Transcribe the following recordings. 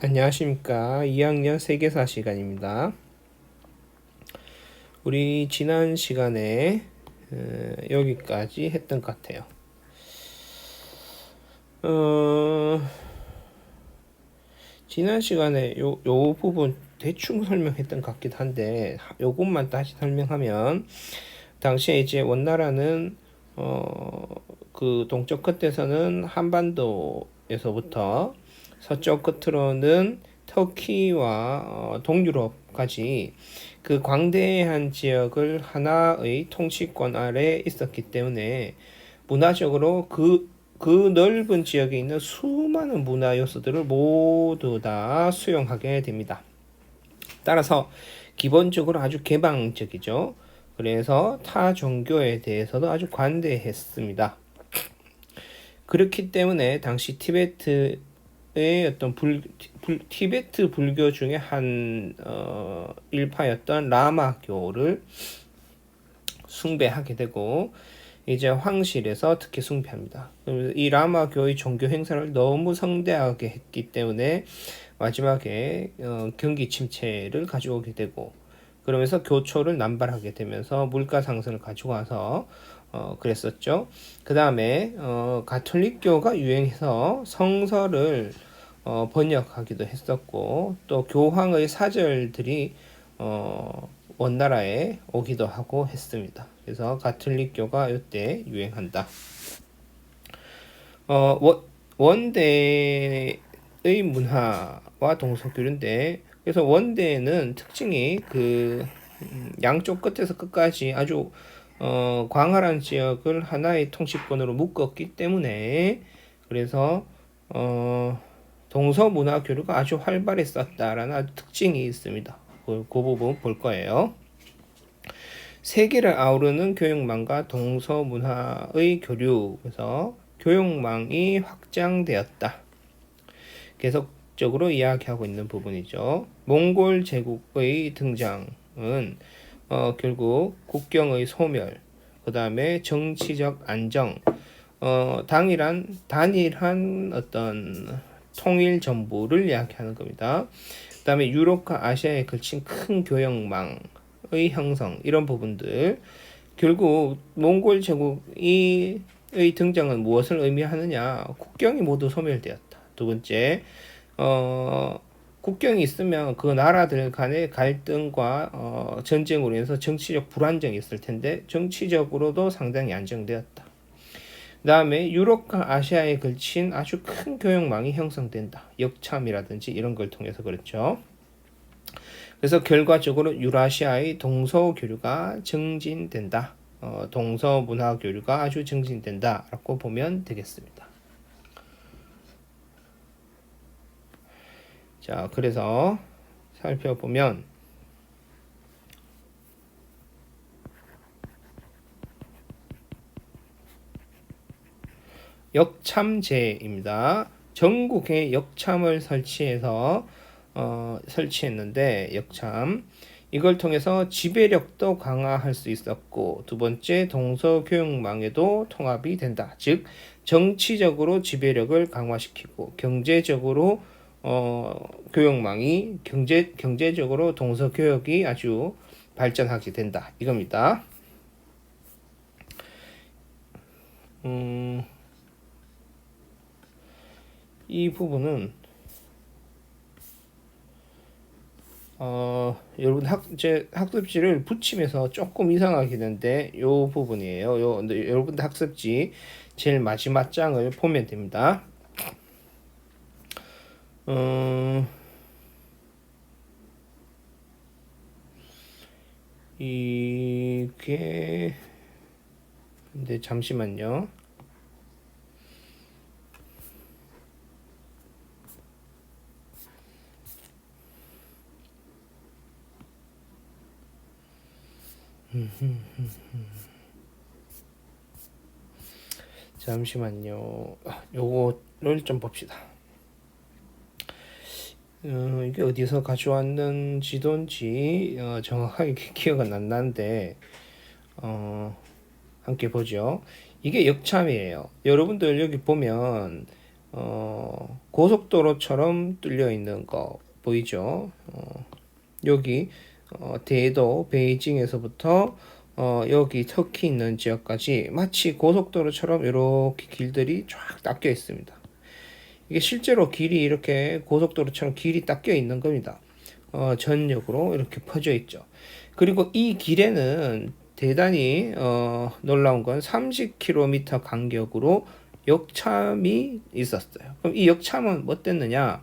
안녕하십니까. 2학년 세계사 시간입니다. 우리 지난 시간에 여기까지 했던 것 같아요. 지난 시간에 요 부분 대충 설명했던 것 같기도 한데 요것만 다시 설명하면 당시에 이제 원나라는 그 동쪽 끝에서는 한반도에서부터 서쪽 끝으로는 터키와 동유럽까지 그 광대한 지역을 하나의 통치권 아래 있었기 때문에 문화적으로 그 넓은 지역에 있는 수많은 문화 요소들을 모두 다 수용하게 됩니다. 따라서 기본적으로 아주 개방적이죠. 그래서 타 종교에 대해서도 아주 관대했습니다. 그렇기 때문에 당시 티베트의 어떤 티베트 불교 중에 한 일파였던 라마교를 숭배하게 되고 이제 황실에서 특히 숭배합니다. 이 라마교의 종교 행사를 너무 성대하게 했기 때문에 마지막에 경기 침체를 가져오게 되고 그러면서 교초를 남발하게 되면서 물가 상승을 가지고 와서 그랬었죠. 그 다음에 가톨릭교가 유행해서 성서를 번역하기도 했었고 또 교황의 사절들이 원나라에 오기도 하고 했습니다. 그래서 가톨릭교가 이때 유행한다. 원대의 문화와 동서교류인데 그래서 원대는 특징이 그 양쪽 끝에서 끝까지 아주 광활한 지역을 하나의 통치권으로 묶었기 때문에 그래서 동서 문화 교류가 아주 활발했었다라는 아주 특징이 있습니다. 그 부분 볼 거예요. 세계를 아우르는 교육망과 동서 문화의 교류, 그래서 교육망이 확장되었다. 계속적으로 이야기하고 있는 부분이죠. 몽골 제국의 등장은 결국 국경의 소멸, 그 다음에 정치적 안정, 단일한 어떤 통일 정부를 이야기하는 겁니다. 그 다음에 유럽과 아시아에 걸친 큰 교역망의 형성, 이런 부분들. 결국 몽골 제국의 등장은 무엇을 의미하느냐? 국경이 모두 소멸되었다. 두 번째, 국경이 있으면 그 나라들 간의 갈등과 전쟁으로 인해서 정치적 불안정이 있을 텐데 정치적으로도 상당히 안정되었다. 그 다음에 유럽과 아시아에 걸친 아주 큰 교역망이 형성된다. 역참이라든지 이런 걸 통해서 그렇죠. 그래서 결과적으로 유라시아의 동서교류가 증진된다. 동서문화교류가 아주 증진된다 라고 보면 되겠습니다. 자, 그래서 살펴보면 역참제입니다. 전국에 역참을 설치했는데 역참 이걸 통해서 지배력도 강화할 수 있었고 두 번째 동서교육망에도 통합이 된다. 즉 정치적으로 지배력을 강화시키고 경제적으로 교육망이 경제적으로 동서교역이 아주 발전하게 된다. 이겁니다. 이 부분은 여러분 제 학습지를 붙이면서 조금 이상하게 되는데 요 부분이에요. 근데 여러분들 학습지 제일 마지막 장을 보면 됩니다. 이게 근데 잠시만요. 잠시만요. 요거를 좀 봅시다. 이게 어디서 가져왔는 지도인지 정확하게 기억은 안 나는데 함께 보죠. 이게 역참이에요. 여러분들 여기 보면 고속도로처럼 뚫려 있는 거 보이죠? 여기 대도 베이징에서부터 여기 터키 있는 지역까지 마치 고속도로처럼 이렇게 길들이 쫙 닦여 있습니다. 이게 실제로 길이 이렇게 고속도로처럼 길이 닦여 있는 겁니다. 전역으로 이렇게 퍼져 있죠. 그리고 이 길에는 대단히 놀라운 건 30km 간격으로 역참이 있었어요. 그럼 이 역참은 뭐 됐느냐?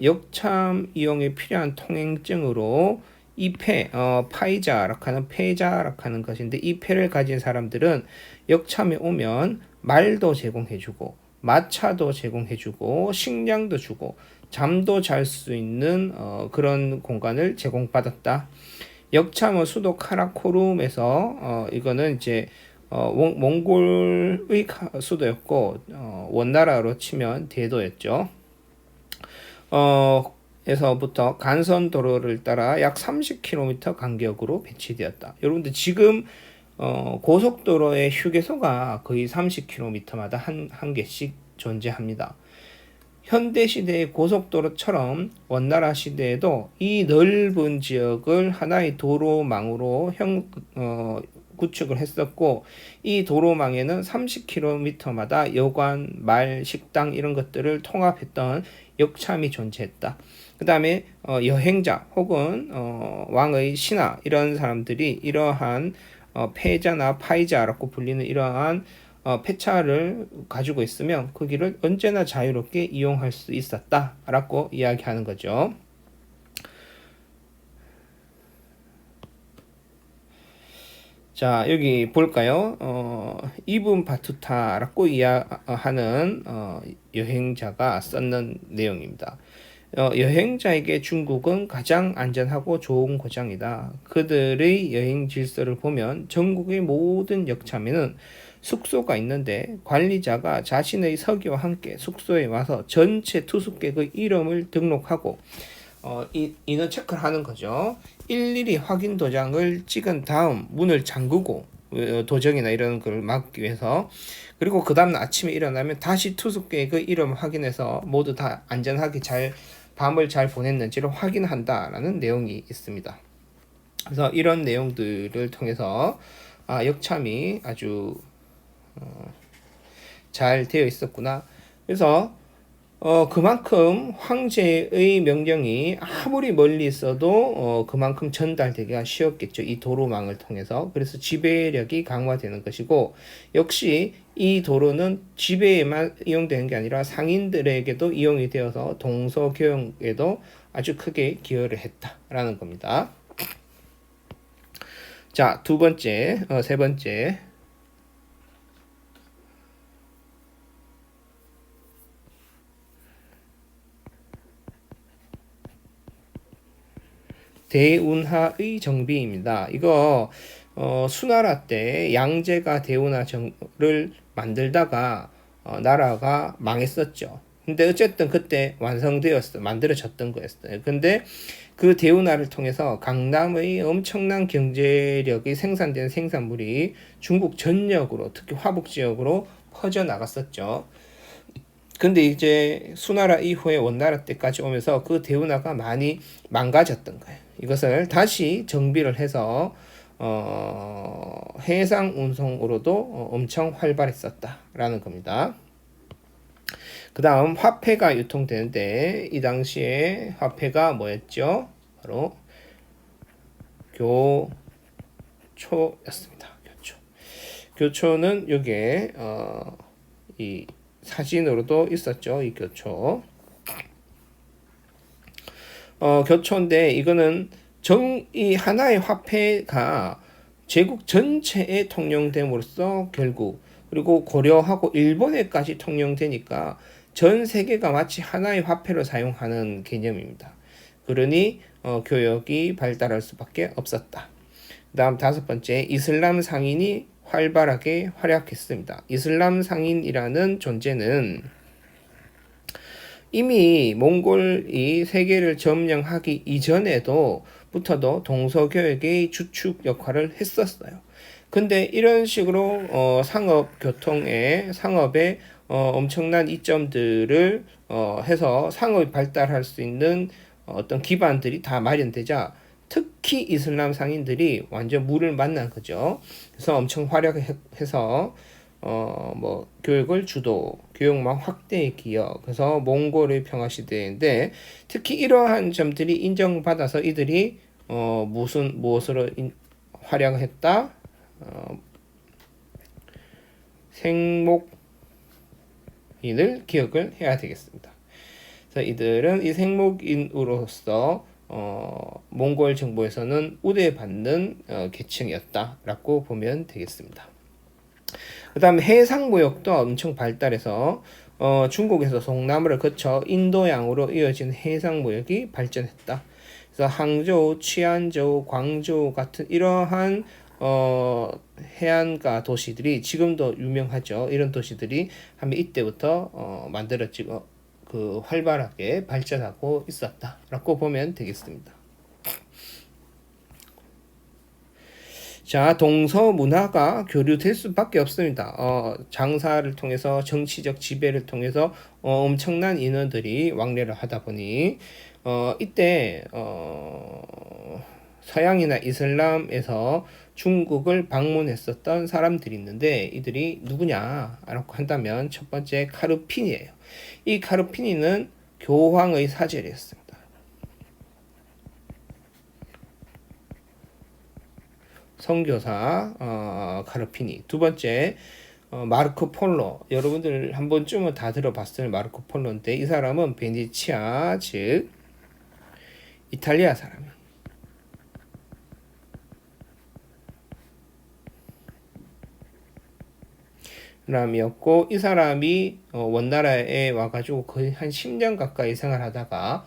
역참 이용에 필요한 통행증으로 이 패, 파이자락하는 패자락하는 것인데 이 패를 가진 사람들은 역참에 오면 말도 제공해주고 마차도 제공해주고 식량도 주고 잠도 잘 수 있는 그런 공간을 제공받았다. 역참은 수도 카라코룸에서 이거는 이제 몽골의 수도였고 원나라로 치면 대도였죠. 에서부터 간선 도로를 따라 약 30km 간격으로 배치되었다. 여러분들 지금 고속도로의 휴게소가 거의 30km마다 한 개씩 존재합니다. 현대 시대의 고속도로처럼 원나라 시대에도 이 넓은 지역을 하나의 도로망으로 구축을 했었고 이 도로망에는 30km마다 여관, 말, 식당 이런 것들을 통합했던 역참이 존재했다. 그 다음에 여행자 혹은 왕의 신하 이런 사람들이 이러한 패자나 파이자라고 불리는 이러한 폐차를 가지고 있으면 그 길을 언제나 자유롭게 이용할 수 있었다라고 이야기하는 거죠. 자, 여기 볼까요? 이븐 바투타라고 이야기하는 여행자가 썼는 내용입니다. 여행자에게 중국은 가장 안전하고 좋은 고장이다. 그들의 여행 질서를 보면 전국의 모든 역참에는 숙소가 있는데 관리자가 자신의 서기와 함께 숙소에 와서 전체 투숙객의 이름을 등록하고 인원 체크를 하는 거죠. 일일이 확인 도장을 찍은 다음 문을 잠그고 도적이나 이런 걸 막기 위해서 그리고 그 다음 아침에 일어나면 다시 투숙객의 이름을 확인해서 모두 다 안전하게 밤을 잘 보냈는지를 확인한다라는 내용이 있습니다. 그래서 이런 내용들을 통해서 역참이 아주 잘 되어 있었구나. 그래서 그만큼 황제의 명령이 아무리 멀리 있어도 그만큼 전달되기가 쉬웠겠죠. 이 도로망을 통해서. 그래서 지배력이 강화되는 것이고 역시 이 도로는 지배에만 이용되는 게 아니라 상인들에게도 이용이 되어서 동서교역에도 아주 크게 기여를 했다라는 겁니다. 자, 세 번째. 대운하의 정비입니다. 이거 수나라 때 양제가 대운하를 만들다가 나라가 망했었죠. 근데 어쨌든 그때 만들어졌던 거였어요. 근데 그 대운하를 통해서 강남의 엄청난 경제력이 생산된 생산물이 중국 전역으로 특히 화북 지역으로 퍼져 나갔었죠. 근데 이제 수나라 이후에 원나라 때까지 오면서 그 대운하가 많이 망가졌던 거예요. 이것을 다시 정비를 해서 해상 운송으로도 엄청 활발했었다라는 겁니다. 그 다음 화폐가 유통되는데 이 당시에 화폐가 뭐였죠? 바로 교초였습니다. 교초는 여기에 이 사진으로도 있었죠. 이 교초. 교초인데 이거는 이 하나의 화폐가 제국 전체에 통용됨으로써 결국 그리고 고려하고 일본에까지 통용되니까 전 세계가 마치 하나의 화폐로 사용하는 개념입니다. 그러니 교역이 발달할 수밖에 없었다. 그 다음 5번째, 이슬람 상인이 활발하게 활약했습니다. 이슬람 상인이라는 존재는 이미 몽골이 세계를 점령하기 이전에도부터도 동서교역의 주축 역할을 했었어요. 근데 이런 식으로 상업에 엄청난 이점들을 해서 상업이 발달할 수 있는 어떤 기반들이 다 마련되자 특히 이슬람 상인들이 완전 물을 만난 거죠. 그래서 엄청 활약해서 뭐 교육을 주도, 교육망 확대에 기여. 그래서 몽골의 평화 시대인데 특히 이러한 점들이 인정받아서 이들이 무엇으로 활약을 했다? 생목인을 기억을 해야 되겠습니다. 그래서 이들은 이 생목인으로서 몽골 정부에서는 우대받는 계층이었다라고 보면 되겠습니다. 그 다음 해상무역도 엄청 발달해서 중국에서 송나무를 거쳐 인도양으로 이어진 해상무역이 발전했다. 그래서 항저우, 취안저우, 광저우 같은 이러한 해안가 도시들이 지금도 유명하죠. 이런 도시들이 하면 이때부터 만들어지고 활발하게 발전하고 있었다라고 보면 되겠습니다. 자, 동서 문화가 교류될 수밖에 없습니다. 장사를 통해서 정치적 지배를 통해서 엄청난 인원들이 왕래를 하다 보니 이때 서양이나 이슬람에서 중국을 방문했었던 사람들이 있는데 이들이 누구냐라고 한다면 첫 번째 카르핀이에요. 이 카르핀이는 교황의 사제였습니다. 선교사 카르피니. 두 번째 마르코 폴로. 여러분들 한 번쯤은 다 들어봤을 마르코 폴로인데 이 사람은 베네치아 즉 이탈리아 사람이었고 이 사람이 원나라에 와가지고 거의 한 10년 가까이 생활하다가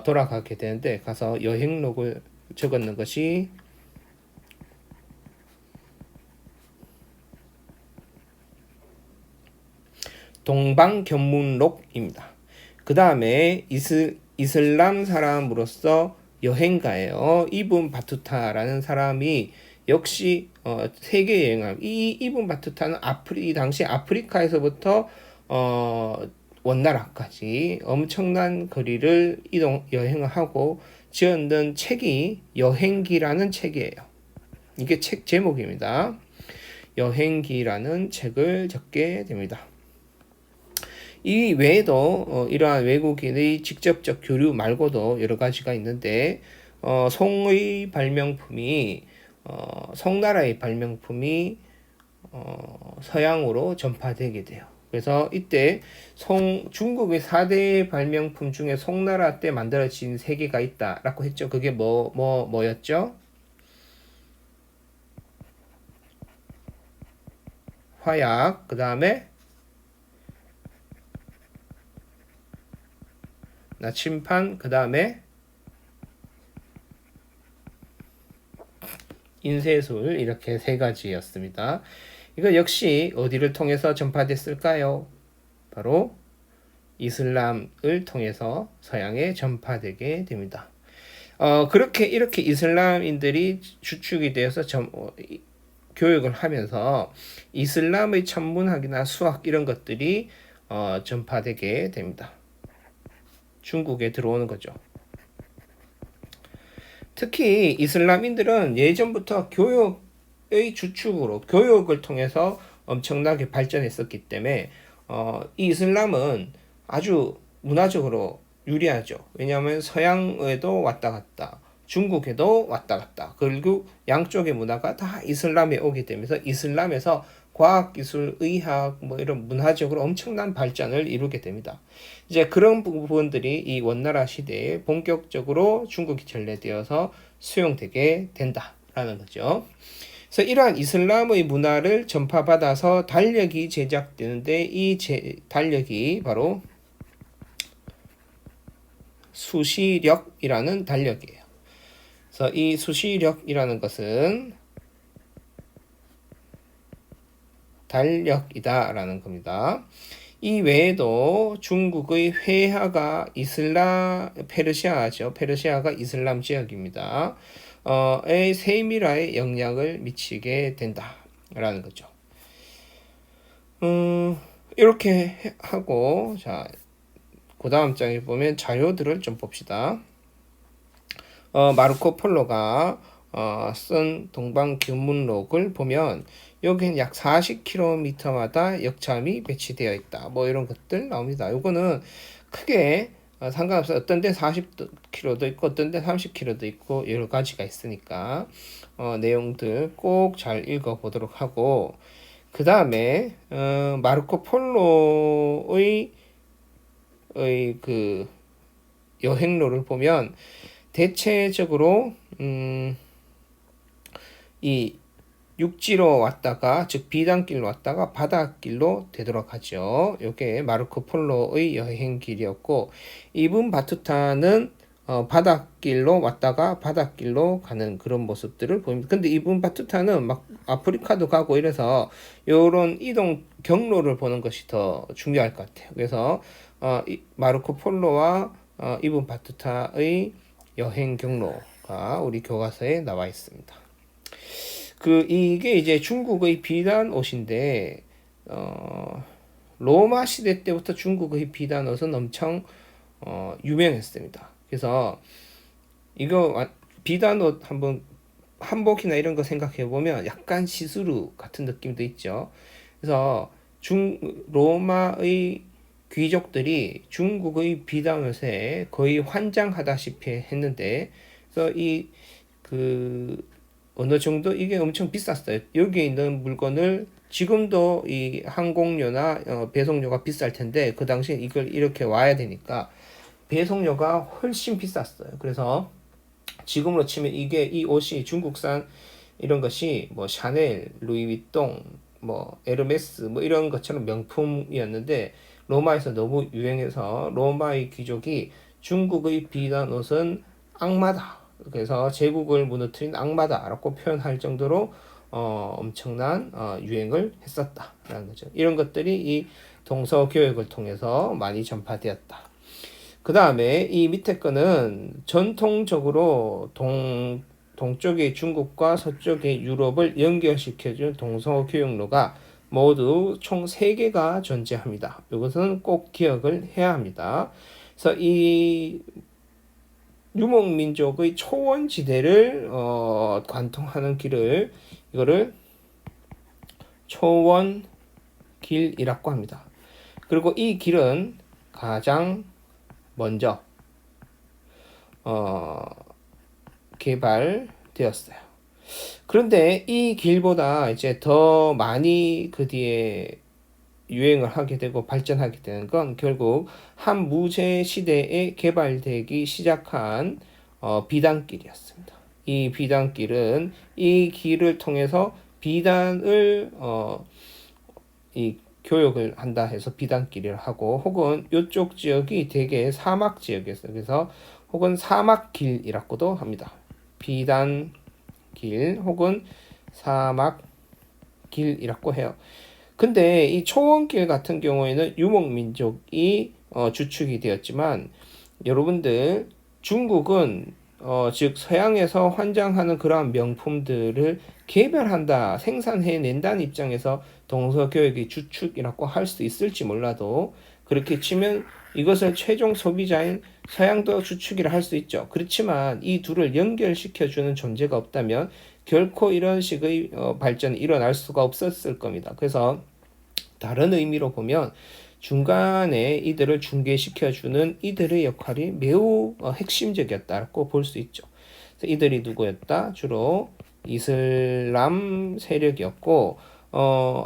돌아가게 되는데 가서 여행록을 적었는 것이 동방견문록입니다. 그 다음에 이슬람 사람으로서 여행가예요. 이븐 바투타라는 사람이 역시 세계 여행함. 이 이븐 바투타는 당시 아프리카에서부터 원나라까지 엄청난 거리를 여행을 하고 지었는 책이 여행기라는 책이에요. 이게 책 제목입니다. 여행기라는 책을 적게 됩니다. 이 외에도 이러한 외국인의 직접적 교류 말고도 여러 가지가 있는데 송의 발명품이 송나라의 발명품이 서양으로 전파되게 돼요. 그래서 이때 중국의 4대 발명품 중에 송나라 때 만들어진 3개가 있다라고 했죠. 그게 뭐였죠? 화약, 그 다음에 나침판, 그 다음에 인쇄술, 이렇게 3가지였습니다. 이거 역시 어디를 통해서 전파됐을까요? 바로 이슬람을 통해서 서양에 전파되게 됩니다. 이렇게 이슬람인들이 주축이 되어서 교육을 하면서 이슬람의 천문학이나 수학 이런 것들이 전파되게 됩니다. 중국에 들어오는 거죠. 특히 이슬람인들은 예전부터 교육의 주축으로 교육을 통해서 엄청나게 발전했었기 때문에 이 이슬람은 아주 문화적으로 유리하죠. 왜냐하면 서양에도 왔다 갔다, 중국에도 왔다 갔다, 그리고 양쪽의 문화가 다 이슬람에 오게 되면서 이슬람에서 과학, 기술, 의학 이런 문화적으로 엄청난 발전을 이루게 됩니다. 이제 그런 부분들이 이 원나라 시대에 본격적으로 중국이 전래되어서 수용되게 된다라는 거죠. 그래서 이러한 이슬람의 문화를 전파받아서 달력이 제작되는데 이 달력이 바로 수시력이라는 달력이에요. 그래서 이 수시력이라는 것은 달력이다라는 겁니다. 이 외에도 중국의 회화가 페르시아죠. 페르시아가 이슬람 지역입니다. 세미라에 영향을 미치게 된다라는 거죠. 이렇게 하고, 자, 그 다음 장에 보면 자료들을 좀 봅시다. 마르코 폴로가 쓴 동방규문록을 보면 여기는 약 40km마다 역참이 배치되어 있다. 뭐 이런 것들 나옵니다. 이거는 크게 상관없어요. 어떤 데 40km도 있고 어떤 데 30km도 있고 여러 가지가 있으니까 내용들 꼭 잘 읽어 보도록 하고, 그 다음에 마르코 폴로의 그 여행로를 보면 대체적으로 이 육지로 왔다가, 즉 비단길로 왔다가 바닷길로 되도록 하죠. 이게 마르코 폴로의 여행길이었고, 이분 바투타는 바닷길로 왔다가 바닷길로 가는 그런 모습들을 보입니다. 근데 이분 바투타는 막 아프리카도 가고 이래서 요런 이동 경로를 보는 것이 더 중요할 것 같아요. 그래서 마르코 폴로와 이분 바투타의 여행 경로가 우리 교과서에 나와 있습니다. 이게 이제 중국의 비단 옷인데, 로마 시대 때부터 중국의 비단 옷은 엄청 유명했습니다. 그래서 이거 비단 옷 한번 한복이나 이런 거 생각해 보면 약간 시스루 같은 느낌도 있죠. 그래서 로마의 귀족들이 중국의 비단 옷에 거의 환장하다시피 했는데, 그래서 어느 정도 이게 엄청 비쌌어요. 여기에 있는 물건을 지금도 이 항공료나 배송료가 비쌀 텐데 그 당시에 이걸 이렇게 와야 되니까 배송료가 훨씬 비쌌어요. 그래서 지금으로 치면 이 옷이 중국산 이런 것이 뭐 샤넬, 루이비통, 뭐 에르메스 뭐 이런 것처럼 명품이었는데 로마에서 너무 유행해서 로마의 귀족이 중국의 비단 옷은 악마다, 그래서 제국을 무너뜨린 악마다라고 표현할 정도로 엄청난 유행을 했었다라는 거죠. 이런 것들이 이 동서 교역을 통해서 많이 전파되었다. 그 다음에 이 밑에 거는 전통적으로 동쪽의 중국과 서쪽의 유럽을 연결시켜준 동서 교역로가 모두 총 3개가 존재합니다. 이것은 꼭 기억을 해야 합니다. 그래서 이 유목민족의 초원지대를 관통하는 길을, 이거를 초원길이라고 합니다. 그리고 이 길은 가장 먼저 개발되었어요. 그런데 이 길보다 이제 더 많이 그 뒤에 유행을 하게 되고 발전하게 되는 건 결국 한무제 시대에 개발되기 시작한 비단길이었습니다. 이 비단길은 이 길을 통해서 비단을 이 교육을 한다 해서 비단길을 하고, 혹은 이쪽 지역이 되게 사막 지역이었어요. 그래서 혹은 사막길이라고도 합니다. 비단길 혹은 사막길이라고 해요. 근데 이 초원길 같은 경우에는 유목민족이 주축이 되었지만, 여러분들 중국은 즉 서양에서 환장하는 그러한 명품들을 개발한다, 생산해낸다는 입장에서 동서교역의 주축이라고 할 수 있을지 몰라도, 그렇게 치면 이것을 최종 소비자인 서양도 주축이라 할 수 있죠. 그렇지만 이 둘을 연결시켜주는 존재가 없다면 결코 이런 식의 발전이 일어날 수가 없었을 겁니다. 그래서 다른 의미로 보면 중간에 이들을 중개시켜주는 이들의 역할이 매우 핵심적이었다고 볼 수 있죠. 그래서 이들이 누구였다? 주로 이슬람 세력이었고,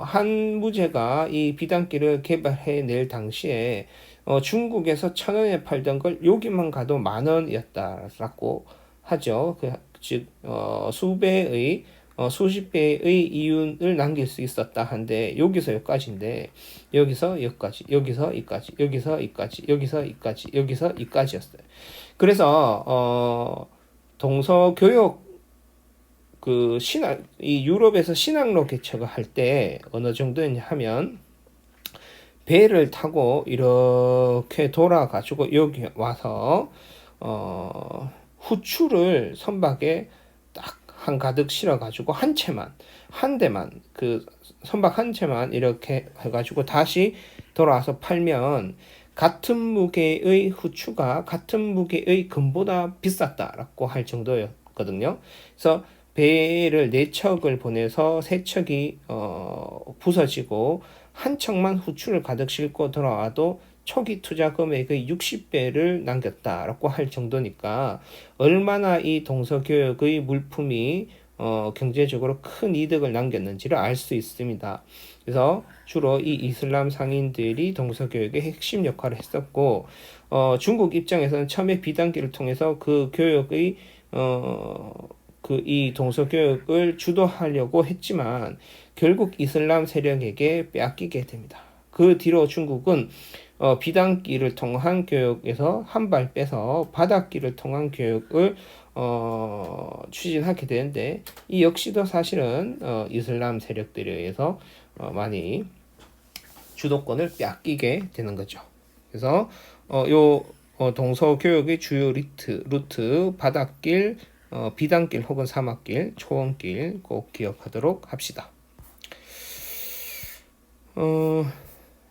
한무제가 이 비단길을 개발해낼 당시에 중국에서 1,000원에 팔던 걸 여기만 가도 10,000원이었다라고 하죠. 즉 수배의 수십 배의 이윤을 남길 수 있었다 한데, 여기서 여기까지인데 여기서 여기까지, 여기서 이까지, 여기서 이까지, 여기서 이까지, 여기서 이까지였어요. 그래서 동서교역 이 유럽에서 신항로 개척을 할 때 어느 정도였냐 하면, 배를 타고 이렇게 돌아가지고 여기 와서 후추를 선박에 딱 한 가득 실어가지고 한 대만 그 선박 한 채만 이렇게 해가지고 다시 돌아와서 팔면 같은 무게의 후추가 같은 무게의 금보다 비쌌다라고 할 정도였거든요. 그래서 배를 4척을 보내서 3척이 부서지고 한 척만 후추를 가득 싣고 돌아와도 초기 투자 금액의 60배를 남겼다라고 할 정도니까 얼마나 이 동서교역의 물품이 경제적으로 큰 이득을 남겼는지를 알 수 있습니다. 그래서 주로 이 이슬람 상인들이 동서교역의 핵심 역할을 했었고 중국 입장에서는 처음에 비단기를 통해서 그 교역의 이 동서교역을 주도하려고 했지만 결국 이슬람 세력에게 빼앗기게 됩니다. 그 뒤로 중국은 비단길을 통한 교역에서 한 발 빼서 바닷길을 통한 교역을 추진하게 되는데 이 역시도 사실은 이슬람 세력들에 의해서 많이 주도권을 빼앗기게 되는 거죠. 그래서 동서교역의 주요 루트 바닷길, 비단길 혹은 사막길, 초원길 꼭 기억하도록 합시다.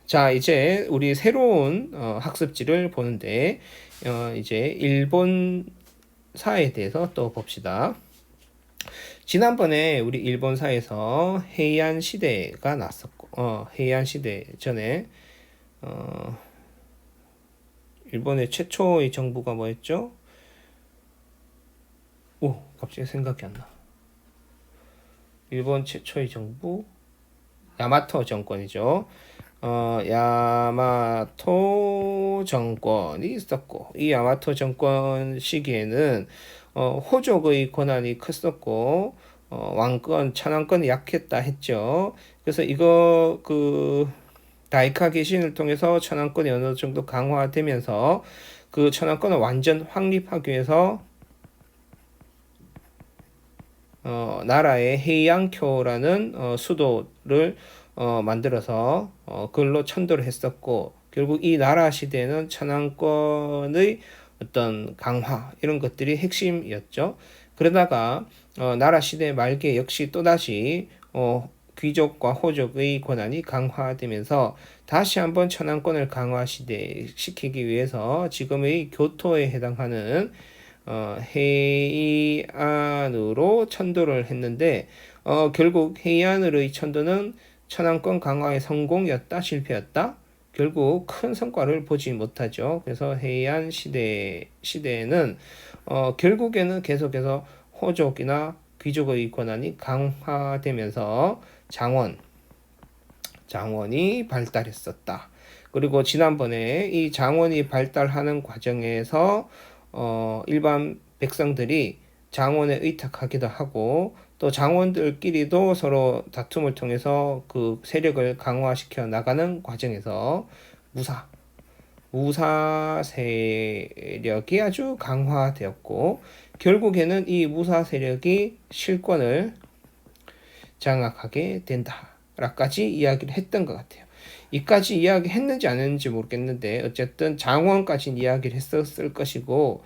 자, 이제 우리 새로운 학습지를 보는데 이제 일본사에 대해서 또 봅시다. 지난번에 우리 일본사에서 헤이안 시대가 났었고 헤이안 시대 전에 일본의 최초의 정부가 뭐였죠? 갑자기 생각이 안 나. 일본 최초의 정부 야마토 정권이죠. 야마토 정권이 있었고 이 야마토 정권 시기에는 호족의 권한이 컸었고 왕권 천황권이 약했다 했죠. 그래서 이거 다이카 개신을 통해서 천황권이 어느 정도 강화되면서 그 천황권을 완전 확립하기 위해서 나라의 헤이안쿄라는 수도를 만들어서 그걸로 천도를 했었고 결국 이 나라 시대는 천황권의 어떤 강화 이런 것들이 핵심이었죠. 그러다가 나라 시대 말기에 역시 또다시 귀족과 호족의 권한이 강화되면서 다시 한번 천황권을 강화시키기 위해서 지금의 교토에 해당하는 헤이안으로 천도를 했는데 결국 헤이안으로의 천도는 천황권 강화의 성공이었다 실패였다? 결국 큰 성과를 보지 못하죠. 그래서 헤이안 시대에는 결국에는 계속해서 호족이나 귀족의 권한이 강화되면서 장원이 발달했었다. 그리고 지난번에 이 장원이 발달하는 과정에서 일반 백성들이 장원에 의탁하기도 하고 또 장원들끼리도 서로 다툼을 통해서 그 세력을 강화시켜 나가는 과정에서 무사 세력이 아주 강화되었고 결국에는 이 무사 세력이 실권을 장악하게 된다라까지 이야기를 했던 것 같아요. 이까지 이야기했는지 안 했는지 모르겠는데 어쨌든 장원까지는 이야기를 했었을 것이고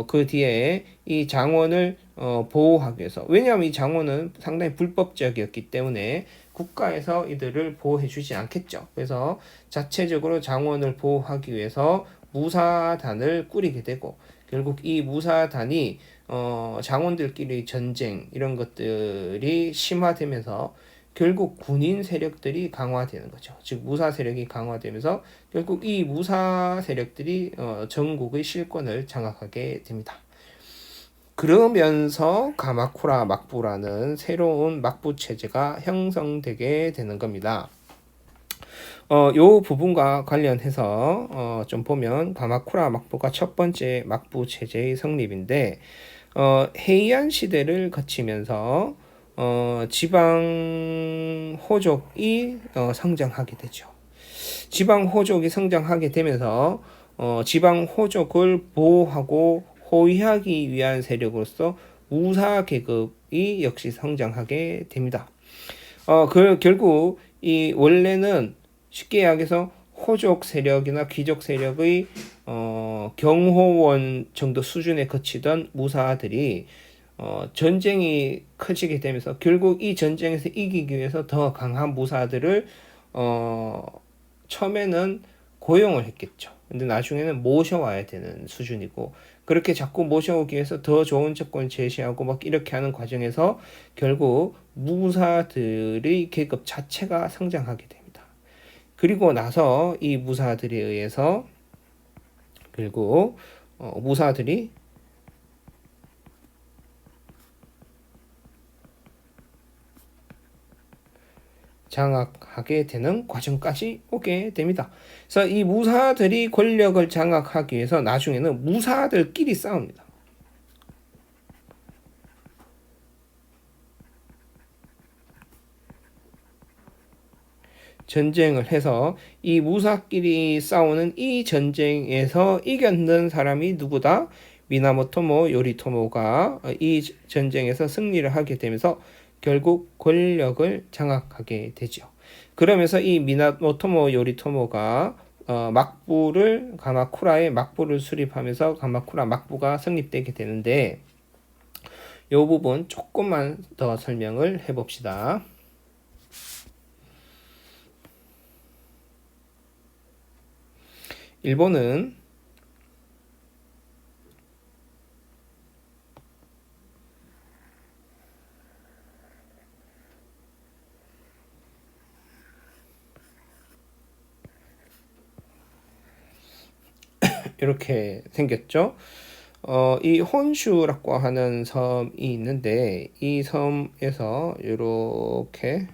그 뒤에 이 장원을 보호하기 위해서 왜냐하면 이 장원은 상당히 불법적이었기 때문에 국가에서 이들을 보호해 주지 않겠죠. 그래서 자체적으로 장원을 보호하기 위해서 무사단을 꾸리게 되고 결국 이 무사단이 장원들끼리 전쟁 이런 것들이 심화되면서 결국 군인 세력들이 강화되는 거죠. 즉 무사 세력이 강화되면서 결국 이 무사 세력들이 전국의 실권을 장악하게 됩니다. 그러면서 가마쿠라 막부라는 새로운 막부 체제가 형성되게 되는 겁니다. 요 부분과 관련해서 좀 보면 가마쿠라 막부가 첫 번째 막부 체제의 성립인데 헤이안 시대를 거치면서 지방 호족이 성장하게 되죠. 지방 호족이 성장하게 되면서 지방 호족을 보호하고 호위하기 위한 세력으로서 우사 계급이 역시 성장하게 됩니다. 결국 이 원래는 쉽게 이야기해서 호족 세력이나 귀족 세력의 경호원 정도 수준에 거치던 무사들이 전쟁이 커지게 되면서 결국 이 전쟁에서 이기기 위해서 더 강한 무사들을 처음에는 고용을 했겠죠. 근데 나중에는 모셔와야 되는 수준이고, 그렇게 자꾸 모셔오기 위해서 더 좋은 조건을 제시하고 막 이렇게 하는 과정에서 결국 무사들의 계급 자체가 성장하게 됩니다. 그리고 나서 이 무사들에 의해서 결국 무사들이 장악하게 되는 과정까지 오게 됩니다. 그래서 이 무사들이 권력을 장악하기 위해서 나중에는 무사들끼리 싸웁니다. 전쟁을 해서 이 무사끼리 싸우는 이 전쟁에서 이겼는 사람이 누구다? 미나모토모 요리토모가 이 전쟁에서 승리를 하게 되면서 결국 권력을 장악하게 되죠. 그러면서 이 미나모토모 요리토모가 가마쿠라의 막부를 수립하면서 가마쿠라 막부가 성립되게 되는데, 이 부분 조금만 더 설명을 해봅시다. 일본은 이렇게 생겼죠. 이 혼슈라고 하는 섬이 있는데, 이 섬에서 이렇게를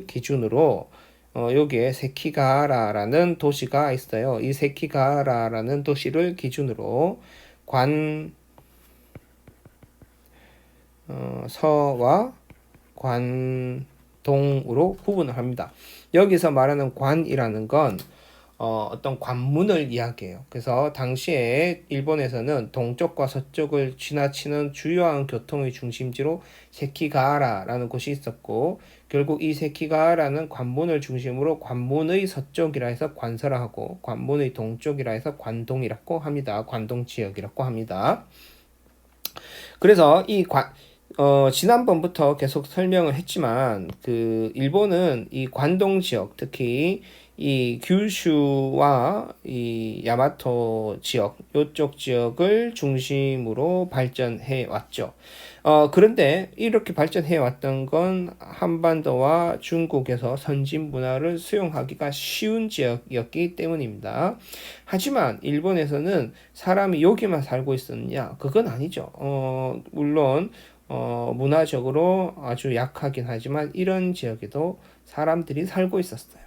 기준으로 여기에 세키가하라라는 도시가 있어요. 이 세키가하라라는 도시를 기준으로 서와 관동으로 구분을 합니다. 여기서 말하는 관이라는 건 어떤 관문을 이야기해요. 그래서 당시에 일본에서는 동쪽과 서쪽을 지나치는 주요한 교통의 중심지로 세키가하라라는 곳이 있었고, 결국 이 세키가하라는 관문을 중심으로 관문의 서쪽이라 해서 관서라 하고, 관문의 동쪽이라 해서 관동이라고 합니다. 관동 지역이라고 합니다. 그래서 지난번부터 계속 설명을 했지만, 일본은 이 관동 지역, 특히 이 규슈와 이 야마토 지역, 요쪽 지역을 중심으로 발전해 왔죠. 그런데 이렇게 발전해 왔던 건 한반도와 중국에서 선진 문화를 수용하기가 쉬운 지역이었기 때문입니다. 하지만 일본에서는 사람이 여기만 살고 있었느냐? 그건 아니죠. 물론 문화적으로 아주 약하긴 하지만 이런 지역에도 사람들이 살고 있었어요.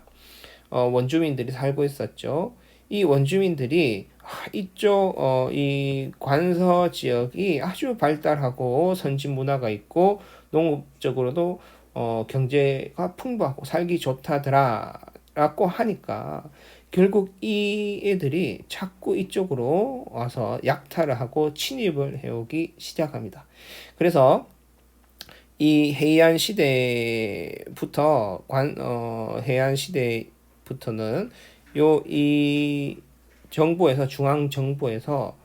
원주민들이 살고 있었죠. 이 원주민들이 이쪽 이 관서 지역이 아주 발달하고 선진 문화가 있고 농업적으로도 경제가 풍부하고 살기 좋다더라라고 하니까 결국 이 애들이 자꾸 이쪽으로 와서 약탈을 하고 침입을 해오기 시작합니다. 그래서 이 해안 시대부터 해안 시대부터는 이 정부에서 중앙 정부에서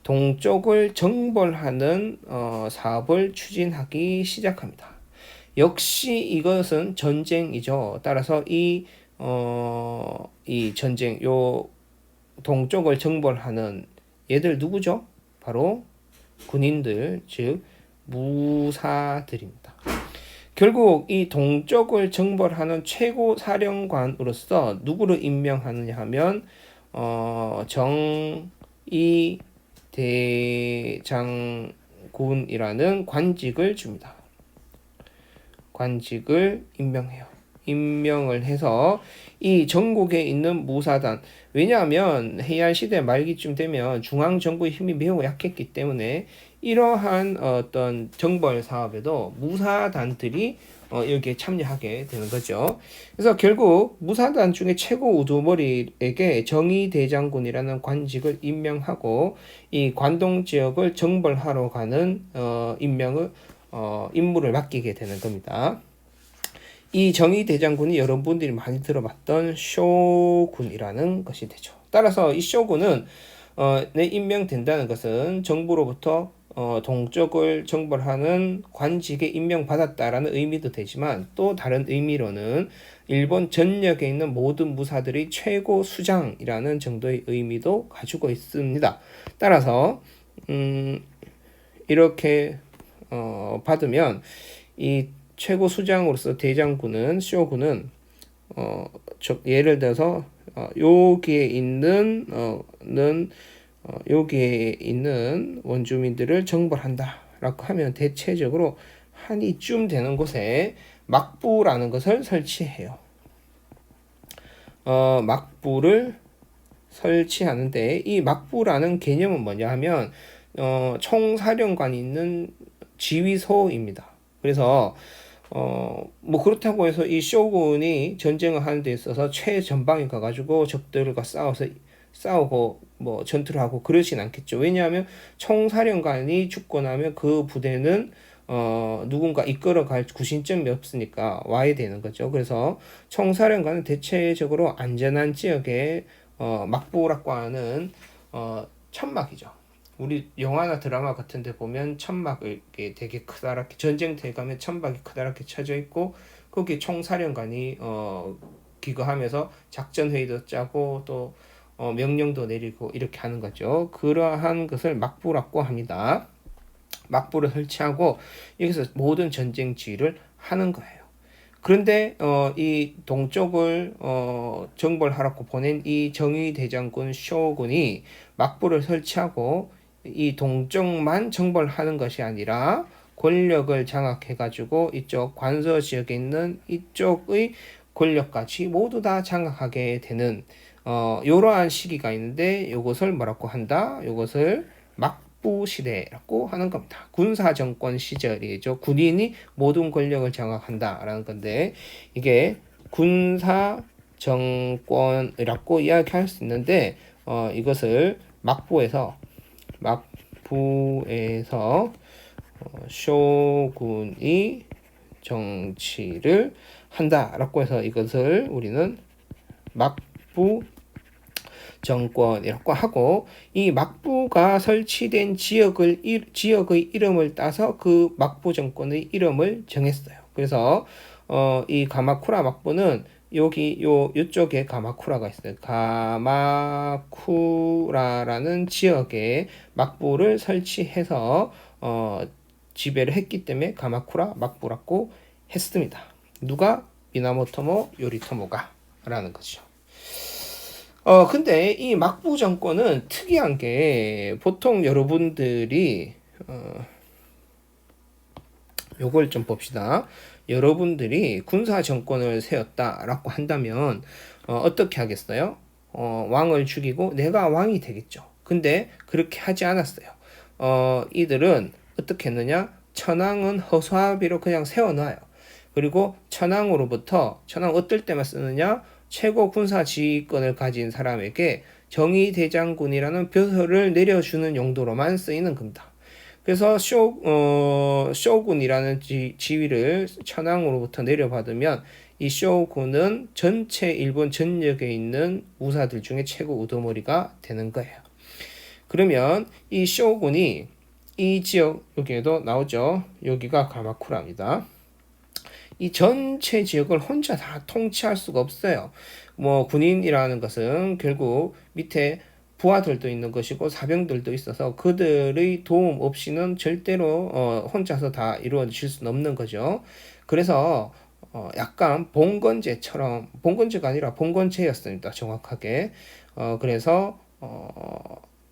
동쪽을 정벌하는 사업을 추진하기 시작합니다. 역시 이것은 전쟁이죠. 따라서 이 전쟁, 동쪽을 정벌하는 얘들 누구죠? 바로 군인들, 즉 무사들입니다. 결국 이 동쪽을 정벌하는 최고 사령관으로서 누구를 임명하느냐 하면 정이 대장군이라는 관직을 줍니다. 관직을 임명을 해서 이 전국에 있는 무사단, 왜냐하면 해안시대 말기쯤 되면 중앙정부의 힘이 매우 약했기 때문에 이러한 어떤 정벌 사업에도 무사단들이 여기에 참여하게 되는 거죠. 그래서 결국 무사단 중에 최고 우두머리에게 정의대장군이라는 관직을 임명하고 이 관동 지역을 정벌하러 가는 임무를 맡기게 되는 겁니다. 이 정의대장군이 여러분들이 많이 들어봤던 쇼군이라는 것이 되죠. 따라서 이 쇼군은 내 임명된다는 것은 정부로부터 동쪽을 정벌하는 관직에 임명받았다라는 의미도 되지만 또 다른 의미로는 일본 전역에 있는 모든 무사들의 최고 수장이라는 정도의 의미도 가지고 있습니다. 따라서 이렇게 받으면 이 최고 수장으로서 대장군은 쇼군은 예를 들어서 여기에 있는 원주민들을 정벌한다라고 하면 대체적으로 한 이쯤 되는 곳에 막부라는 것을 설치해요. 막부를 설치하는데 이 막부라는 개념은 뭐냐 하면 총사령관이 있는 지휘소입니다. 그래서 뭐 그렇다고 해서 이 쇼군이 전쟁을 하는 데 있어서 최전방에 가가지고 적들과 싸우고 뭐 전투를 하고 그러진 않겠죠. 왜냐하면 총사령관이 죽고 나면 그 부대는 누군가 이끌어갈 구심점이 없으니까 와야 되는 거죠. 그래서 총사령관은 대체적으로 안전한 지역에 막부라고 하는 천막이죠. 우리 영화나 드라마 같은 데 보면 천막이 되게 크다랗게 전쟁터에 가면 천막이 크다랗게 쳐져 있고 거기 총사령관이 기거하면서 작전 회의도 짜고 또 명령도 내리고 이렇게 하는 거죠. 그러한 것을 막부라고 합니다. 막부를 설치하고 여기서 모든 전쟁 지휘를 하는 거예요. 그런데 이 동쪽을 정벌하라고 보낸 이 정의 대장군 쇼군이 막부를 설치하고 이 동쪽만 정벌하는 것이 아니라 권력을 장악해가지고 이쪽 관서 지역에 있는 이쪽의 권력까지 모두 다 장악하게 되는 이러한 시기가 있는데 이것을 뭐라고 한다? 이것을 막부 시대라고 하는 겁니다. 군사 정권 시절이죠. 군인이 모든 권력을 장악한다라는 건데 이게 군사 정권이라고 이야기할 수 있는데 이것을 막부에서 쇼군이 정치를 한다라고 해서 이것을 우리는 막부 정권이라고 하고 이 막부가 설치된 지역의 이름을 따서 그 막부 정권의 이름을 정했어요. 그래서 이 가마쿠라 막부는 요쪽에 가마쿠라가 있어요. 가마쿠라라는 지역에 막부를 설치해서 지배를 했기 때문에 가마쿠라 막부라고 했습니다. 누가? 미나모토모 요리토모가 라는 거죠. 근데 이 막부 정권은 특이한 게 보통 여러분들이 요걸 좀 봅시다. 여러분들이 군사 정권을 세웠다라고 한다면 어떻게 하겠어요? 왕을 죽이고 내가 왕이 되겠죠. 근데 그렇게 하지 않았어요. 이들은 어떻게 했느냐? 천황은 허수아비로 그냥 세워놔요. 그리고 천황 어떨 때만 쓰느냐? 최고 군사 지휘권을 가진 사람에게 정의대장군이라는 벼슬을 내려주는 용도로만 쓰이는 겁니다. 그래서 쇼군이라는 지위를 천황으로부터 내려받으면 이 쇼군은 전체 일본 전역에 있는 우사들 중에 최고 우두머리가 되는 거예요. 그러면 이 쇼군이 이 지역 여기에도 나오죠. 여기가 가마쿠라입니다. 이 전체 지역을 혼자 다 통치할 수가 없어요. 뭐 군인이라는 것은 결국 밑에 부하들도 있는 것이고 사병들도 있어서 그들의 도움 없이는 절대로 혼자서 다 이루어질 수는 없는 거죠. 그래서 약간 봉건제가 아니라 봉건제였습니다. 정확하게. 그래서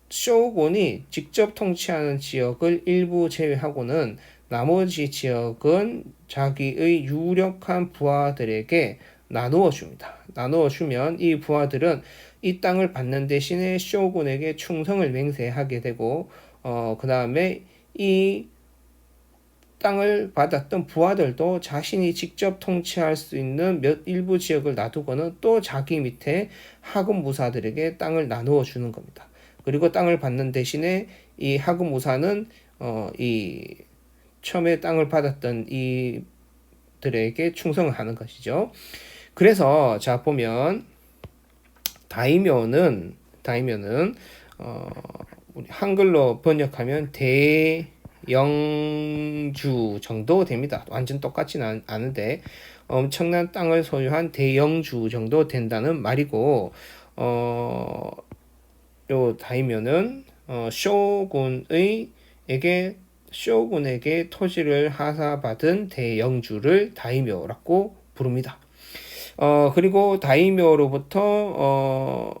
쇼군이 직접 통치하는 지역을 일부 제외하고는 나머지 지역은 자기의 유력한 부하들에게 나누어 줍니다. 나누어 주면 이 부하들은 이 땅을 받는 대신에 쇼군에게 충성을 맹세하게 되고 그 다음에 이 땅을 받았던 부하들도 자신이 직접 통치할 수 있는 일부 지역을 놔두고는 또 자기 밑에 하급 무사들에게 땅을 나누어 주는 겁니다. 그리고 땅을 받는 대신에 이 하급 무사는 이 처음에 땅을 받았던 이들에게 충성을 하는 것이죠. 그래서 자 보면 다이묘는 우리 한글로 번역하면 대영주 정도 됩니다. 완전 똑같지는 않은데 엄청난 땅을 소유한 대영주 정도 된다는 말이고, 요 다이묘는 쇼군에게 토지를 하사받은 대영주를 다이묘라고 부릅니다. 그리고 다이묘로부터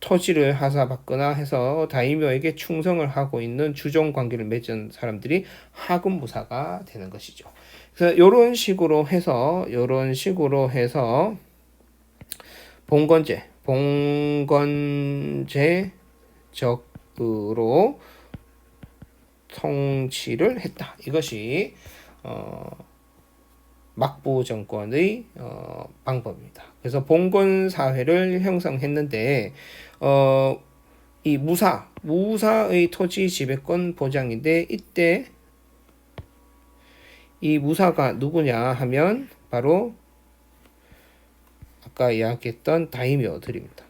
토지를 하사받거나 해서 다이묘에게 충성을 하고 있는 주종 관계를 맺은 사람들이 하급무사가 되는 것이죠. 그래서 이런 식으로 해서 봉건제적으로 통치를 했다. 이것이 막부 정권의 방법입니다. 그래서 봉건 사회를 형성했는데 이 무사의 토지 지배권 보장인데, 이때 이 무사가 누구냐 하면 바로 아까 이야기했던 다이묘들입니다.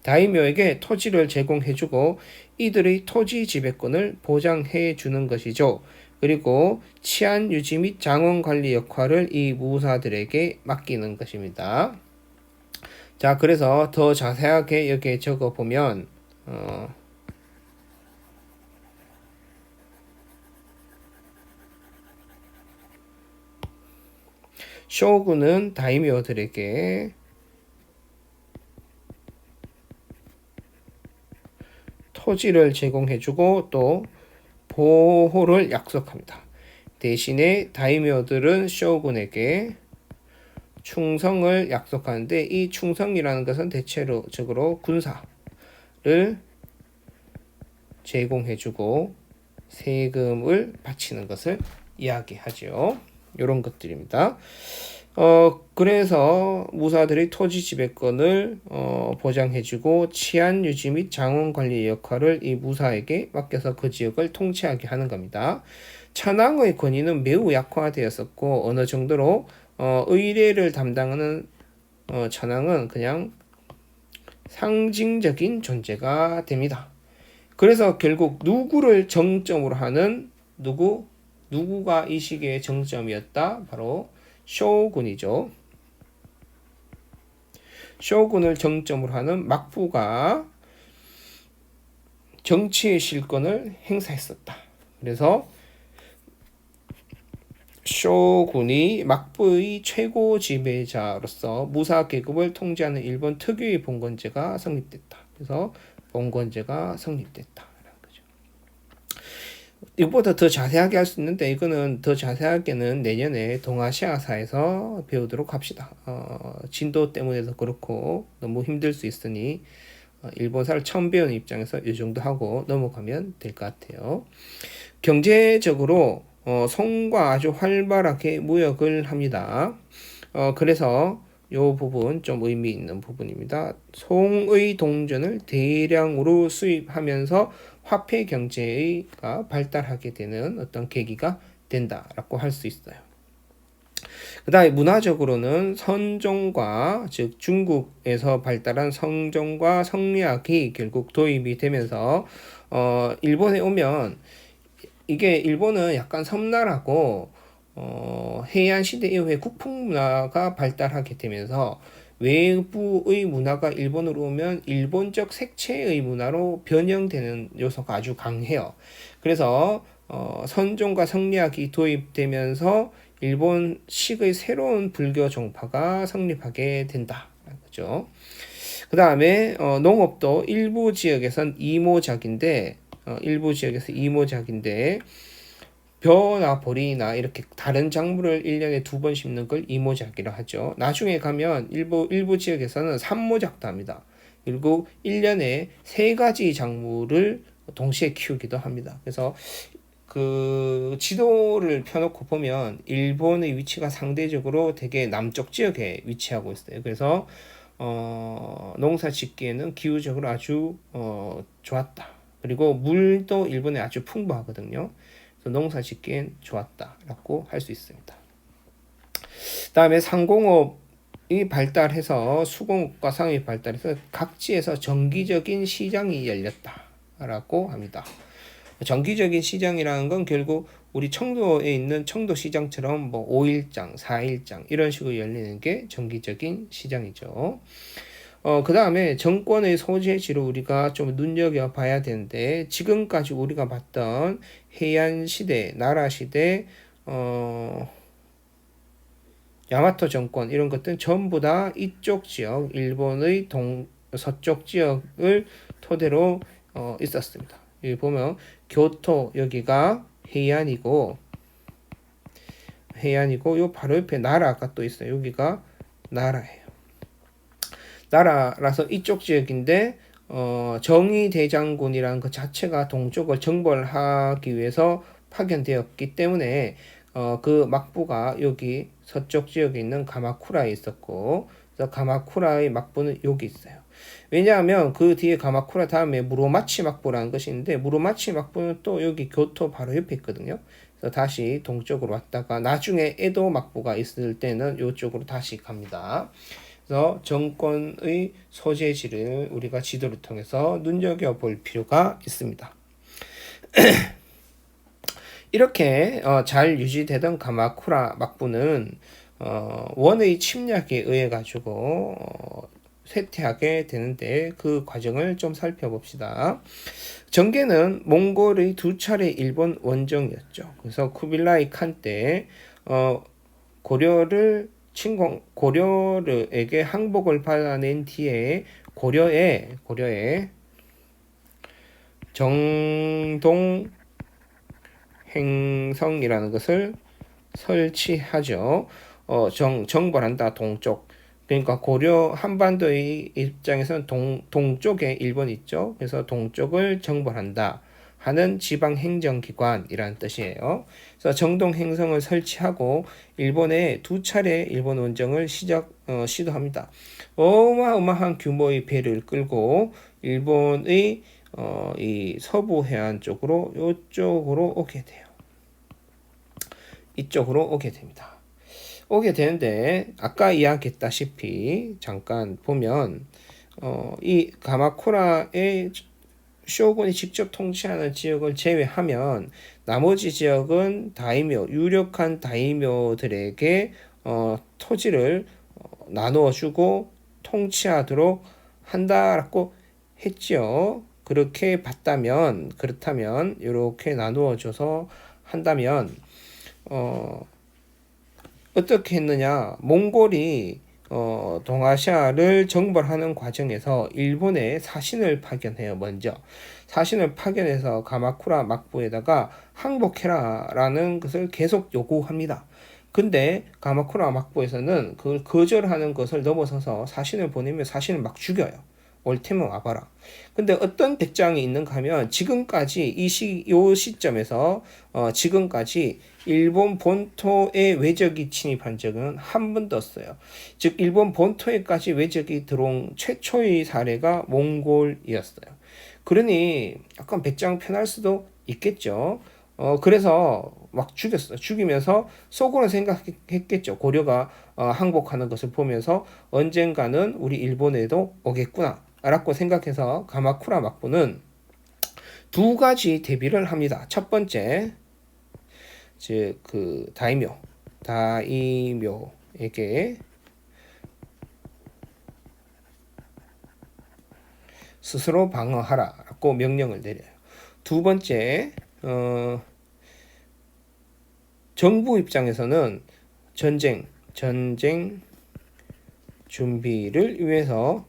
다이묘에게 토지를 제공해주고 이들의 토지 지배권을 보장해주는 것이죠. 그리고 치안 유지 및 장원 관리 역할을 이 무사들에게 맡기는 것입니다. 자, 그래서 더 자세하게 여기에 적어 보면 쇼군은 다이묘들에게 토지를 제공해주고 또 보호를 약속합니다. 대신에 다이묘들은 쇼군에게 충성을 약속하는데, 이 충성이라는 것은 대체적으로 군사를 제공해주고 세금을 바치는 것을 이야기하죠. 이런 것들입니다. 그래서 무사들이 토지 지배권을 보장해주고 치안 유지 및 장원 관리 역할을 이 무사에게 맡겨서 그 지역을 통치하게 하는 겁니다. 천황의 권위는 매우 약화되었었고, 어느 정도로 의례를 담당하는 천황은 그냥 상징적인 존재가 됩니다. 그래서 결국 누구를 정점으로 하는 누구가 이 시기의 정점이었다? 바로 쇼군이죠. 쇼군을 정점으로 하는 막부가 정치의 실권을 행사했었다. 그래서 쇼군이 막부의 최고 지배자로서 무사 계급을 통제하는 일본 특유의 봉건제가 성립됐다. 그래서 봉건제가 성립됐다. 이거보다 더 자세하게 할 수 있는데, 이거는 더 자세하게는 내년에 동아시아사에서 배우도록 합시다. 진도 때문에도 그렇고 너무 힘들 수 있으니 일본사를 처음 배우는 입장에서 이 정도 하고 넘어가면 될 것 같아요. 경제적으로 송과 아주 활발하게 무역을 합니다. 그래서 이 부분 좀 의미 있는 부분입니다. 송의 동전을 대량으로 수입하면서 화폐 경제가 발달하게 되는 어떤 계기가 된다라고 할 수 있어요. 그 다음에 문화적으로는 선종과, 즉 중국에서 발달한 성종과 성리학이 결국 도입이 되면서 일본에 오면, 이게 일본은 약간 섬나라고 해안 시대 이후에 국풍 문화가 발달하게 되면서 외부의 문화가 일본으로 오면 일본적 색채의 문화로 변형되는 요소가 아주 강해요. 그래서 선종과 성리학이 도입되면서 일본식의 새로운 불교 종파가 성립하게 된다. 그죠? 그 다음에 농업도 일부 지역에선 이모작인데 벼나 보리나 이렇게 다른 작물을 1년에 2번 심는 걸 이모작이라 하죠. 나중에 가면 일부 지역에서는 3모작도 합니다. 그리고 1년에 3가지 작물을 동시에 키우기도 합니다. 그래서 그 지도를 펴놓고 보면 일본의 위치가 상대적으로 되게 남쪽 지역에 위치하고 있어요. 그래서 농사 짓기에는 기후적으로 아주 좋았다. 그리고 물도 일본에 아주 풍부하거든요. 농사 짓기엔 좋았다라고 할 수 있습니다. 다음에 상공업, 발달해서 수공업과 상업이 발달해서 각지에서 정기적인 시장이 열렸다라고 합니다. 정기적인 시장이라는 건 결국 우리 청도에 있는 청도시장처럼 뭐 5일장, 4일장 이런 식으로 열리는 게 정기적인 시장이죠. 그 다음에 정권의 소재지를 우리가 좀 눈여겨봐야 되는데, 지금까지 우리가 봤던 해안시대, 나라시대, 야마토 정권 이런 것들은 전부 다 이쪽 지역, 일본의 서쪽 지역을 토대로 있었습니다. 여기 보면 교토 여기가 해안이고 요 바로 옆에 나라가 또 있어요. 여기가 나라예요. 나라라서 이쪽 지역인데 정의대장군이라는 그 자체가 동쪽을 정벌하기 위해서 파견되었기 때문에 그 막부가 여기 서쪽 지역에 있는 가마쿠라에 있었고, 그래서 가마쿠라의 막부는 여기 있어요. 왜냐하면 그 뒤에 가마쿠라 다음에 무로마치 막부라는 것이 있는데, 무로마치 막부는 또 여기 교토 바로 옆에 있거든요. 그래서 다시 동쪽으로 왔다가 나중에 에도 막부가 있을 때는 이쪽으로 다시 갑니다. 그래서 정권의 소재지를 우리가 지도를 통해서 눈여겨볼 필요가 있습니다. 이렇게 잘 유지되던 가마쿠라 막부는 원의 침략에 의해 가지고 쇠퇴하게 되는데, 그 과정을 좀 살펴봅시다. 정계는 몽골의 두 차례 일본 원정이었죠. 그래서 쿠빌라이 칸 때 고려에게 항복을 받아낸 뒤에 고려에 정동 행성이라는 것을 설치하죠. 정벌한다, 동쪽. 그러니까 고려 한반도의 입장에서는 동쪽에 일본이 있죠. 그래서 동쪽을 정벌한다 하는 지방행정기관이라는 뜻이에요. 그래서 정동 행성을 설치하고 일본에 두 차례 일본 원정을 시도합니다. 어마어마한 규모의 배를 끌고 일본의 이 서부 해안 쪽으로 이쪽으로 오게 돼요. 이쪽으로 오게 됩니다. 오게 되는데, 아까 이야기했다시피 잠깐 보면 이 가마쿠라의 쇼군이 직접 통치하는 지역을 제외하면 나머지 지역은 다이묘, 유력한 다이묘들에게 토지를 나누어 주고 통치하도록 한다라고 했지요. 그렇다면 이렇게 나누어 줘서 한다면 어떻게 했느냐? 몽골이 동아시아를 정벌하는 과정에서 일본에 사신을 파견해요. 먼저 사신을 파견해서 가마쿠라 막부에다가 항복해라 라는 것을 계속 요구합니다. 근데 가마쿠라 막부에서는 그걸 거절하는 것을 넘어서서 사신을 보내면 사신을 막 죽여요. 올 테면 와봐라. 근데 어떤 백장이 있는가 하면, 지금까지 요 시점에서 지금까지 일본 본토에 왜적이 침입한 적은 한 번도 없어요. 즉 일본 본토에까지 왜적이 들어온 최초의 사례가 몽골이었어요. 그러니 약간 백장 편할 수도 있겠죠. 그래서 막 죽였어요. 죽이면서 속으로 생각했겠죠. 고려가 항복하는 것을 보면서 언젠가는 우리 일본에도 오겠구나 라고 생각해서 가마쿠라 막부는 두 가지 대비를 합니다. 첫 번째, 즉 그 다이묘에게 스스로 방어하라라고 명령을 내려요. 두 번째, 정부 입장에서는 전쟁 준비를 위해서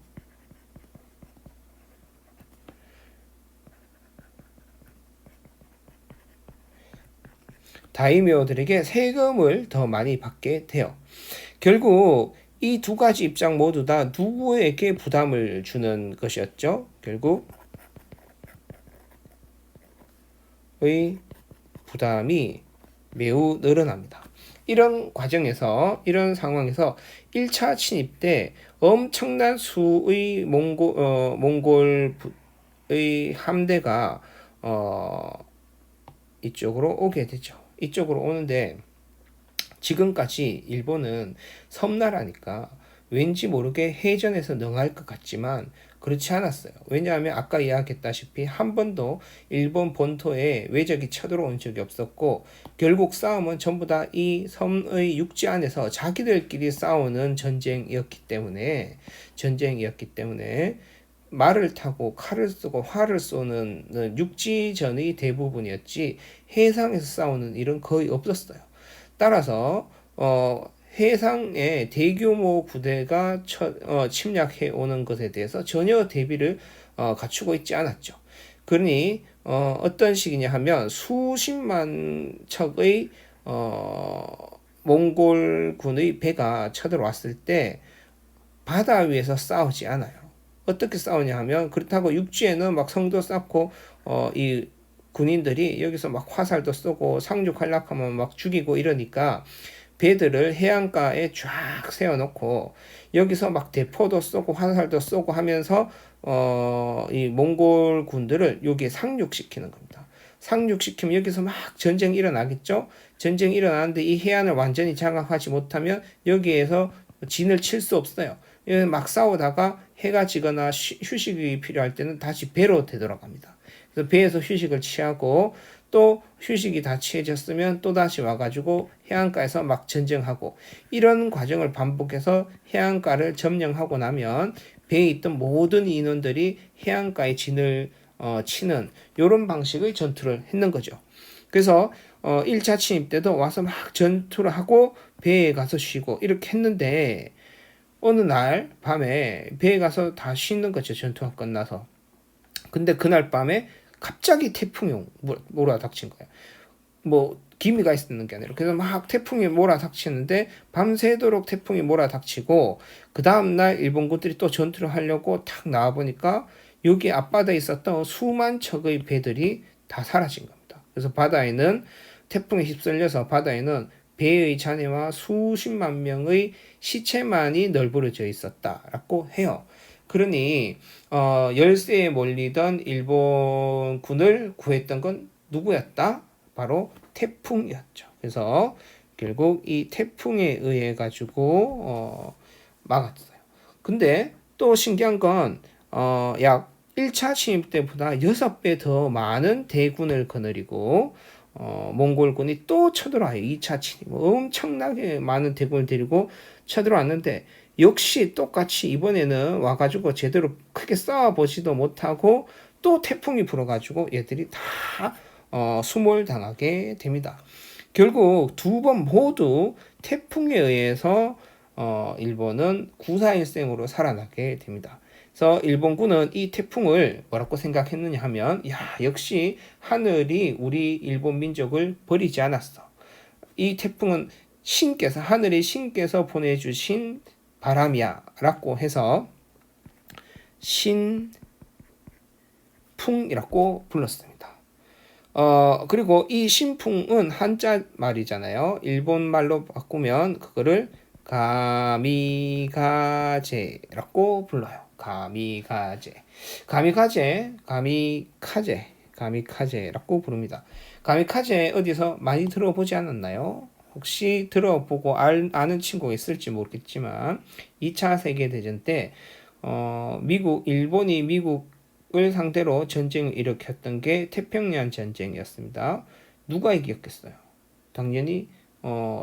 다이묘들에게 세금을 더 많이 받게 돼요. 결국 이 두 가지 입장 모두 다 누구에게 부담을 주는 것이었죠? 결국 의 부담이 매우 늘어납니다. 이런 상황에서 1차 침입 때 엄청난 수의 몽골의 함대가 이쪽으로 오게 되죠. 이쪽으로 오는데, 지금까지 일본은 섬나라니까 왠지 모르게 해전에서 능할 것 같지만 그렇지 않았어요. 왜냐하면 아까 이야기했다시피 한 번도 일본 본토에 외적이 쳐들어온 적이 없었고 결국 싸움은 전부 다 이 섬의 육지 안에서 자기들끼리 싸우는 전쟁이었기 때문에 말을 타고 칼을 쓰고 활을 쏘는 육지전의 대부분이었지 해상에서 싸우는 일은 거의 없었어요. 따라서 해상에 대규모 부대가 침략해 오는 것에 대해서 전혀 대비를 갖추고 있지 않았죠. 그러니 어떤 식이냐 하면 수십만 척의 몽골군의 배가 쳐들어왔을 때 바다 위에서 싸우지 않아요. 어떻게 싸우냐 하면 그렇다고 육지에는 막 성도 쌓고 이 군인들이 여기서 막 화살도 쏘고 상륙하려고 하면 막 죽이고 이러니까 배들을 해안가에 쫙 세워놓고 여기서 막 대포도 쏘고 화살도 쏘고 하면서 이 몽골 군들을 여기에 상륙시키는 겁니다. 상륙시키면 여기서 막 전쟁이 일어나겠죠. 전쟁이 일어나는데 이 해안을 완전히 장악하지 못하면 여기에서 진을 칠 수 없어요. 막 싸우다가 해가 지거나 휴식이 필요할 때는 다시 배로 되돌아갑니다. 그래서 배에서 휴식을 취하고 또 휴식이 다 취해졌으면 또 다시 와가지고 해안가에서 막 전쟁하고 이런 과정을 반복해서 해안가를 점령하고 나면 배에 있던 모든 인원들이 해안가에 진을 치는 이런 방식의 전투를 했는 거죠. 그래서 1차 침입 때도 와서 막 전투를 하고 배에 가서 쉬고 이렇게 했는데 어느 날 밤에 배에 가서 다 쉬는 거죠. 전투가 끝나서. 근데 그날 밤에 갑자기 태풍이 몰아닥친 거예요. 뭐 기미가 있었는 게 아니라 그래서 막 태풍이 몰아닥치는데 밤새도록 태풍이 몰아닥치고 그 다음날 일본군들이 또 전투를 하려고 탁 나와보니까 여기 앞바다에 있었던 수만 척의 배들이 다 사라진 겁니다. 그래서 바다에는 태풍에 휩쓸려서 바다에는 배의 잔해와 수십만 명의 시체만이 널브러져 있었다라고 해요. 그러니 열세에 몰리던 일본군을 구했던 건 누구였다? 바로 태풍이었죠. 그래서 결국 이 태풍에 의해 가지고 막았어요. 근데 또 신기한 건 약 1차 침입 때보다 6배 더 많은 대군을 거느리고 몽골군이 또 쳐들어와요. 2차 침입. 엄청나게 많은 대군을 데리고 쳐들어왔는데 역시 똑같이 이번에는 와가지고 제대로 크게 싸워보지도 못하고 또 태풍이 불어가지고 얘들이 다 수몰당하게 됩니다. 결국 두 번 모두 태풍에 의해서 일본은 구사일생으로 살아나게 됩니다. 그래서 일본군은 이 태풍을 뭐라고 생각했느냐 하면 역시 하늘이 우리 일본 민족을 버리지 않았어. 이 태풍은 하늘의 신께서 보내주신 바람이야 라고 해서 신풍이라고 불렀습니다. 그리고 이 신풍은 한자 말이잖아요. 일본 말로 바꾸면 그거를 가미가제라고 불러요. 가미카제라고 부릅니다. 가미카제 어디서 많이 들어보지 않았나요? 혹시 들어보고 아는 친구가 있을지 모르겠지만 2차 세계대전 때 일본이 미국을 상대로 전쟁을 일으켰던 게 태평양 전쟁이었습니다. 누가 이겼겠어요? 당연히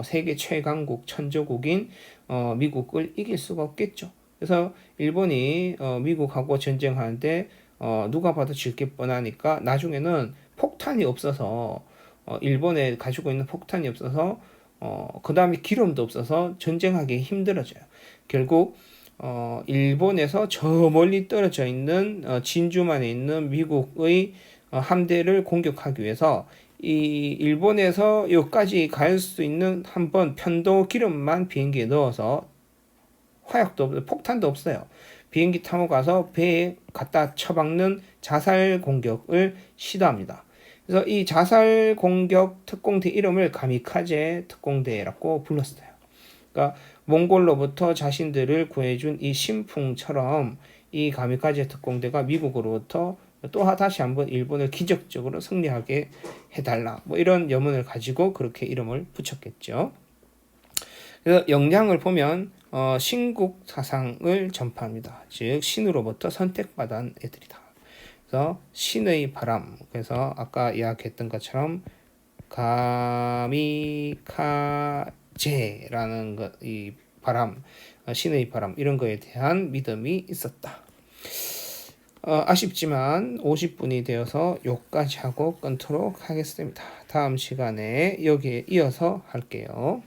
세계 최강국 천조국인 미국을 이길 수가 없겠죠. 그래서 일본이 미국하고 전쟁하는데 누가 봐도 질 게 뻔하니까 나중에는 폭탄이 없어서 일본에 가지고 있는 폭탄이 없어서 그 다음에 기름도 없어서 전쟁하기 힘들어져요. 결국 일본에서 저 멀리 떨어져 있는 진주만에 있는 미국의 함대를 공격하기 위해서 이 일본에서 여기까지 갈 수 있는 한번 편도 기름만 비행기에 넣어서 화약도 없어요. 폭탄도 없어요. 비행기 타고 가서 배에 갖다 처박는 자살 공격을 시도합니다. 그래서 이 자살 공격 특공대 이름을 가미카제 특공대라고 불렀어요. 그러니까 몽골로부터 자신들을 구해준 이 신풍처럼 이 가미카제 특공대가 미국으로부터 또 다시 한번 일본을 기적적으로 승리하게 해달라. 뭐 이런 염원을 가지고 그렇게 이름을 붙였겠죠. 그래서 영향을 보면 신국 사상을 전파합니다. 즉 신으로부터 선택받은 애들이다. 그래서 신의 바람. 그래서 아까 이야기했던 것처럼 가미카제라는 것, 이 바람, 신의 바람 이런 거에 대한 믿음이 있었다. 아쉽지만 50분이 되어서 여기까지 하고 끊도록 하겠습니다. 다음 시간에 여기에 이어서 할게요.